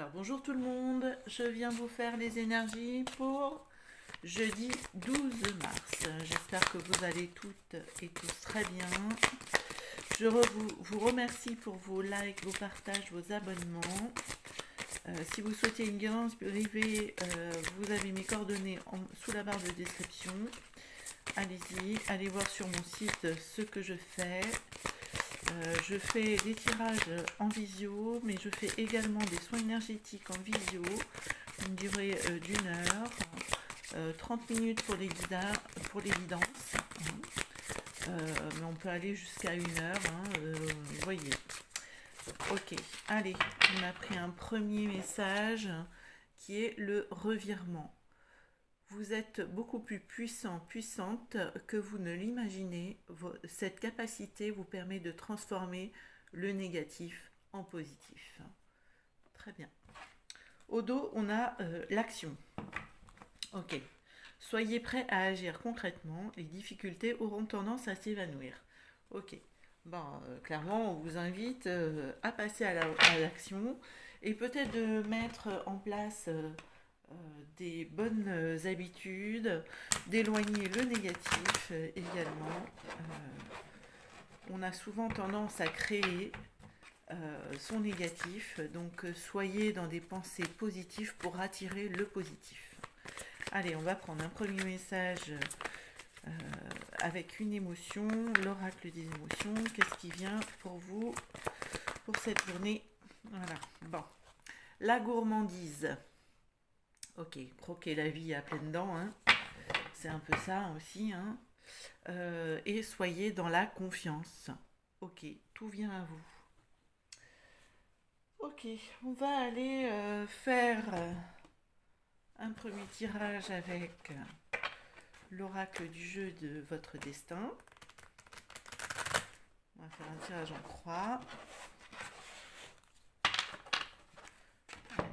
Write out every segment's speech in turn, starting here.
Alors bonjour tout le monde, je viens vous faire les énergies pour jeudi 12 mars. J'espère que vous allez toutes et tous très bien. Je vous remercie pour vos likes, vos partages, vos abonnements. Si vous souhaitez une guidance privée, vous avez mes coordonnées sous la barre de description. Allez-y, allez voir sur mon site ce que je fais. Je fais des tirages en visio, mais je fais également des soins énergétiques en visio, une durée d'une heure, 30 minutes pour les guidances, mais on peut aller jusqu'à une heure, vous voyez. Ok, allez, on a pris un premier message qui est le revirement. Vous êtes beaucoup plus puissant, puissante que vous ne l'imaginez. Cette capacité vous permet de transformer le négatif en positif. Très bien. Au dos, on a l'action. Ok. Soyez prêts à agir concrètement. Les difficultés auront tendance à s'évanouir. Ok. Bon, clairement, on vous invite à passer à l'action et peut-être de mettre en place des bonnes habitudes, d'éloigner le négatif également. On a souvent tendance à créer son négatif, donc soyez dans des pensées positives pour attirer le positif. Allez, on va prendre un premier message avec une émotion, l'oracle des émotions. Qu'est-ce qui vient pour vous pour cette journée? Voilà, bon. La gourmandise. Ok, croquer la vie à pleines dents, hein. C'est un peu ça aussi, hein. Et soyez dans la confiance. Ok, tout vient à vous. Ok, on va aller faire un premier tirage avec l'oracle du jeu de votre destin. On va faire un tirage en croix. Allez.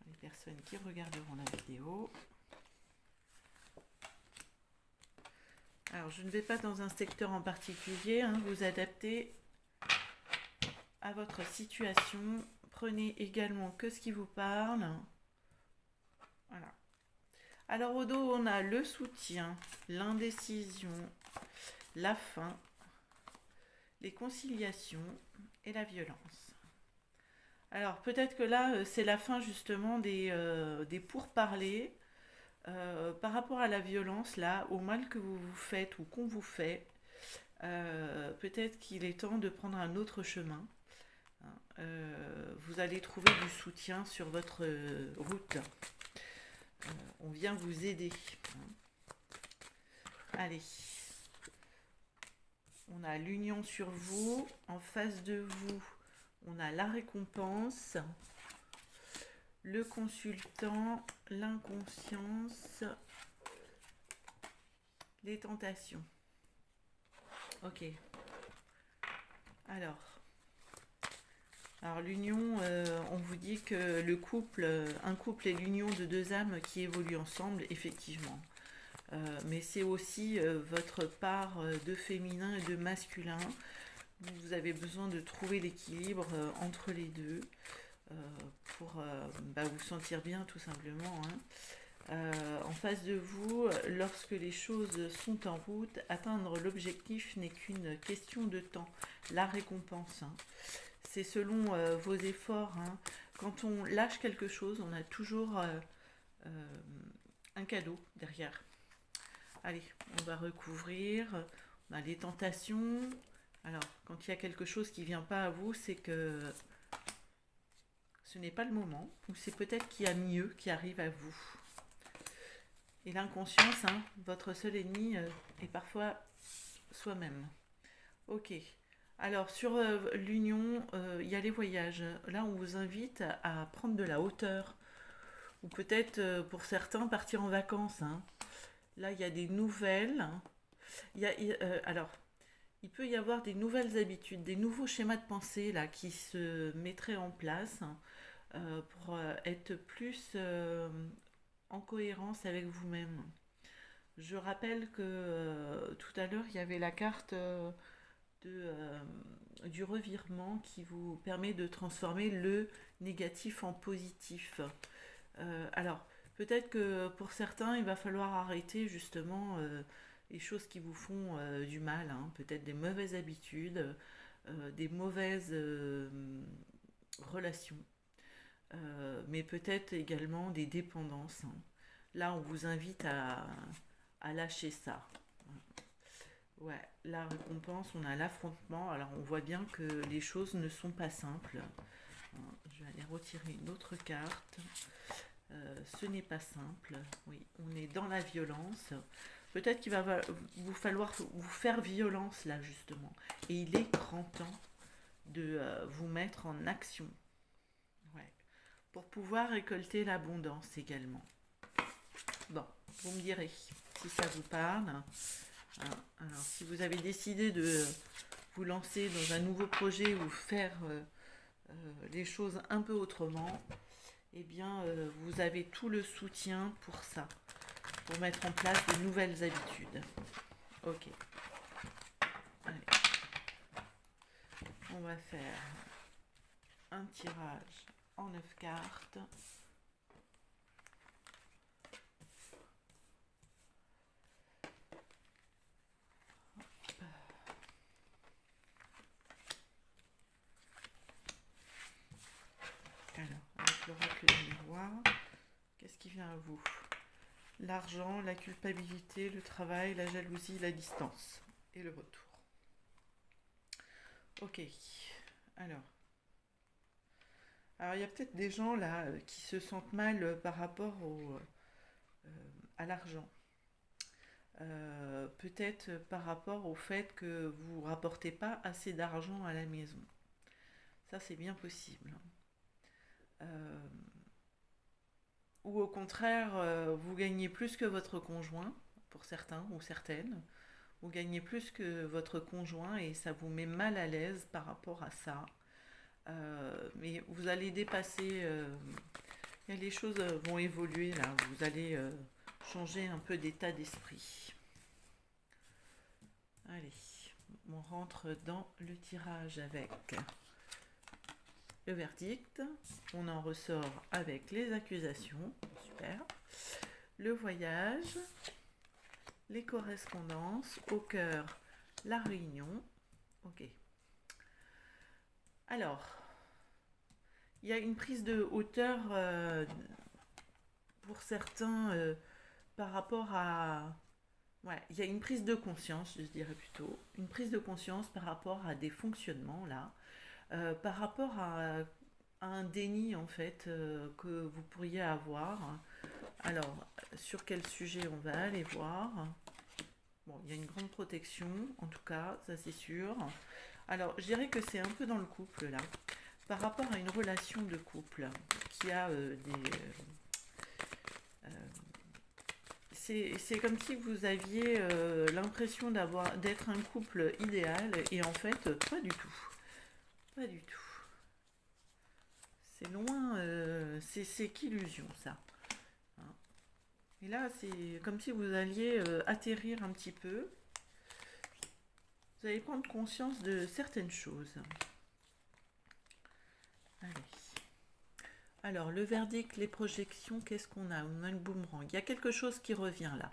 Les personnes qui regarderont la vidéo. Alors, je ne vais pas dans un secteur en particulier, hein, vous adaptez à votre situation. Prenez également que ce qui vous parle. Voilà. Alors, au dos, on a le soutien, l'indécision, la faim, les conciliations et la violence. Alors, peut-être que là, c'est la fin justement des pourparlers. Par rapport à la violence, là, au mal que vous vous faites ou qu'on vous fait, peut-être qu'il est temps de prendre un autre chemin. Vous allez trouver du soutien sur votre route. On vient vous aider. Allez. On a l'union sur vous. En face de vous, on a la récompense, le consultant, l'inconscience, les tentations. Ok. Alors l'union, on vous dit que un couple est l'union de deux âmes qui évoluent ensemble, effectivement. Mais c'est aussi votre part de féminin et de masculin. Vous avez besoin de trouver l'équilibre entre les deux pour vous sentir bien, tout simplement, hein. En face de vous, lorsque les choses sont en route, atteindre l'objectif n'est qu'une question de temps. La récompense, hein. C'est selon vos efforts, hein. Quand on lâche quelque chose, on a toujours un cadeau derrière. Allez, on va recouvrir. On a les tentations. Alors, quand il y a quelque chose qui ne vient pas à vous, c'est que ce n'est pas le moment, ou c'est peut-être qu'il y a mieux qui arrive à vous. Et l'inconscience, hein, votre seul ennemi est parfois soi-même. Ok. Alors, sur l'union, il y a les voyages. Là, on vous invite à prendre de la hauteur. Ou peut-être, pour certains, partir en vacances, hein. Là, il y a des nouvelles. Alors, il peut y avoir des nouvelles habitudes, des nouveaux schémas de pensée là, qui se mettraient en place pour être plus en cohérence avec vous-même. Je rappelle que tout à l'heure, il y avait la carte de du revirement qui vous permet de transformer le négatif en positif. Alors, peut-être que pour certains, il va falloir arrêter justement les choses qui vous font du mal, hein. Peut-être des mauvaises habitudes, des mauvaises relations, mais peut-être également des dépendances, hein. Là, on vous invite à lâcher ça. Ouais, la récompense, on a l'affrontement. Alors, on voit bien que les choses ne sont pas simples. Je vais aller retirer une autre carte. Ce n'est pas simple. Oui, on est dans la violence. Peut-être qu'il va vous falloir vous faire violence là, justement. Et il est grand temps de vous mettre en action. Ouais. Pour pouvoir récolter l'abondance également. Bon, vous me direz si ça vous parle. Alors, si vous avez décidé de vous lancer dans un nouveau projet ou faire les choses un peu autrement, eh bien, vous avez tout le soutien pour ça, pour mettre en place de nouvelles habitudes. Ok. Allez. On va faire un tirage en 9 cartes. Alors, avec l'oracle du miroir, qu'est-ce qui vient à vous? L'argent, la culpabilité, le travail, la jalousie, la distance et le retour. Ok. Alors, il y a peut-être des gens là qui se sentent mal par rapport à l'argent. Peut-être par rapport au fait que vous ne rapportez pas assez d'argent à la maison. Ça, c'est bien possible. Euh, ou au contraire, vous gagnez plus que votre conjoint, pour certains ou certaines. Vous gagnez plus que votre conjoint et ça vous met mal à l'aise par rapport à ça. Mais vous allez dépasser. Les choses vont évoluer là. Vous allez changer un peu d'état d'esprit. Allez, on rentre dans le tirage avec le verdict. On en ressort avec les accusations. Super. Le voyage. Les correspondances. Au cœur, la réunion. Ok. Alors, il y a une prise de hauteur pour certains par rapport à... Ouais, il y a une prise de conscience, je dirais plutôt. Une prise de conscience par rapport à des fonctionnements, là. Par rapport à un déni, en fait, que vous pourriez avoir. Alors, sur quel sujet on va aller voir? Bon, il y a une grande protection, en tout cas, ça c'est sûr. Alors, je dirais que c'est un peu dans le couple, là. Par rapport à une relation de couple qui a c'est comme si vous aviez l'impression d'être un couple idéal et en fait, pas du tout. Pas du tout. C'est loin, c'est qu'illusion ça. Hein. Et là, c'est comme si vous alliez atterrir un petit peu. Vous allez prendre conscience de certaines choses. Allez. Alors, le verdict, les projections, qu'est-ce qu'on a? On a une boomerang. Il y a quelque chose qui revient là.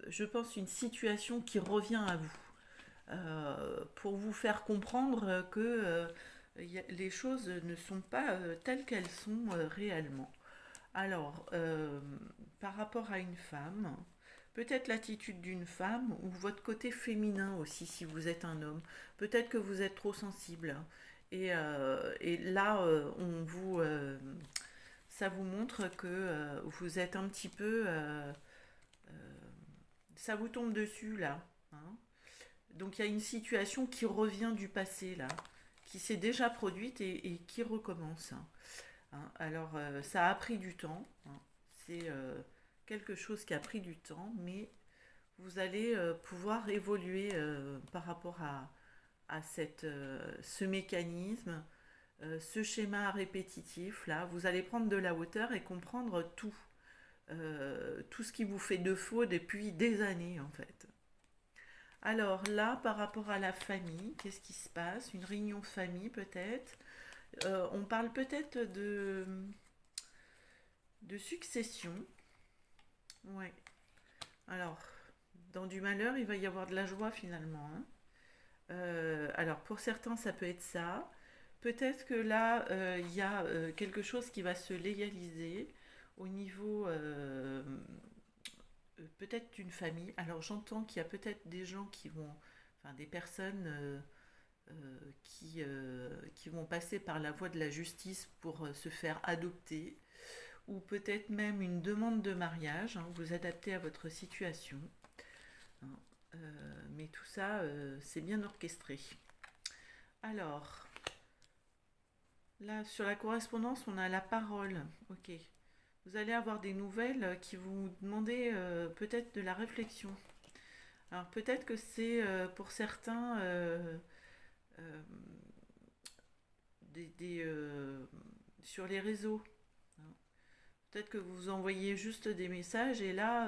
Je pense une situation qui revient à vous. Pour vous faire comprendre que les choses ne sont pas telles qu'elles sont réellement. Alors, par rapport à une femme, peut-être l'attitude d'une femme ou votre côté féminin aussi si vous êtes un homme. Peut-être que vous êtes trop sensible. Et là, ça vous montre que vous êtes un petit peu... ça vous tombe dessus là. Hein. Donc il y a une situation qui revient du passé là, qui s'est déjà produite et qui recommence. Hein. Alors ça a pris du temps. Hein. C'est quelque chose qui a pris du temps, mais vous allez pouvoir évoluer par rapport à ce mécanisme, ce schéma répétitif là. Vous allez prendre de la hauteur et comprendre tout ce qui vous fait défaut depuis des années en fait. Alors là, par rapport à la famille, qu'est-ce qui se passe? Une réunion de famille peut-être. On parle peut-être de succession. Ouais. Alors, dans du malheur, il va y avoir de la joie finalement, hein. Alors, pour certains, ça peut être ça. Peut-être que là, il y a quelque chose qui va se légaliser au niveau peut-être d'une famille. Alors, j'entends qu'il y a peut-être des gens qui vont, enfin, des personnes qui vont passer par la voie de la justice pour se faire adopter, ou peut-être même une demande de mariage, hein, vous adaptez à votre situation, hein. Mais tout ça, c'est bien orchestré. Alors, là, sur la correspondance, on a la parole. Ok. Vous allez avoir des nouvelles qui vont vous demander peut-être de la réflexion. Alors, peut-être que c'est pour certains euh, sur les réseaux, hein. Peut-être que vous envoyez juste des messages et là,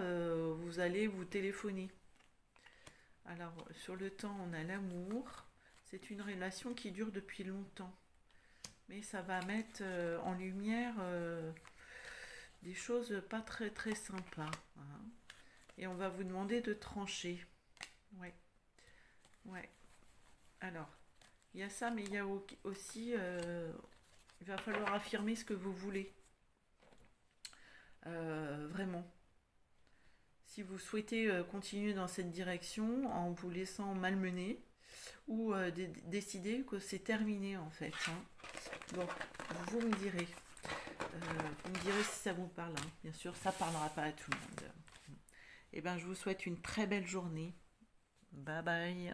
vous allez vous téléphoner. Alors, sur le temps, on a l'amour. C'est une relation qui dure depuis longtemps. Mais ça va mettre en lumière des choses pas très très sympas, hein. Et on va vous demander de trancher. Ouais, ouais. Alors, il y a ça, mais il y a aussi, il va falloir affirmer ce que vous voulez. Vraiment. Si vous souhaitez continuer dans cette direction en vous laissant malmener, ou décider que c'est terminé en fait, hein. Donc, vous me direz. Vous me direz si ça vous parle, hein. Bien sûr, ça parlera pas à tout le monde. Et ben, je vous souhaite une très belle journée. Bye bye.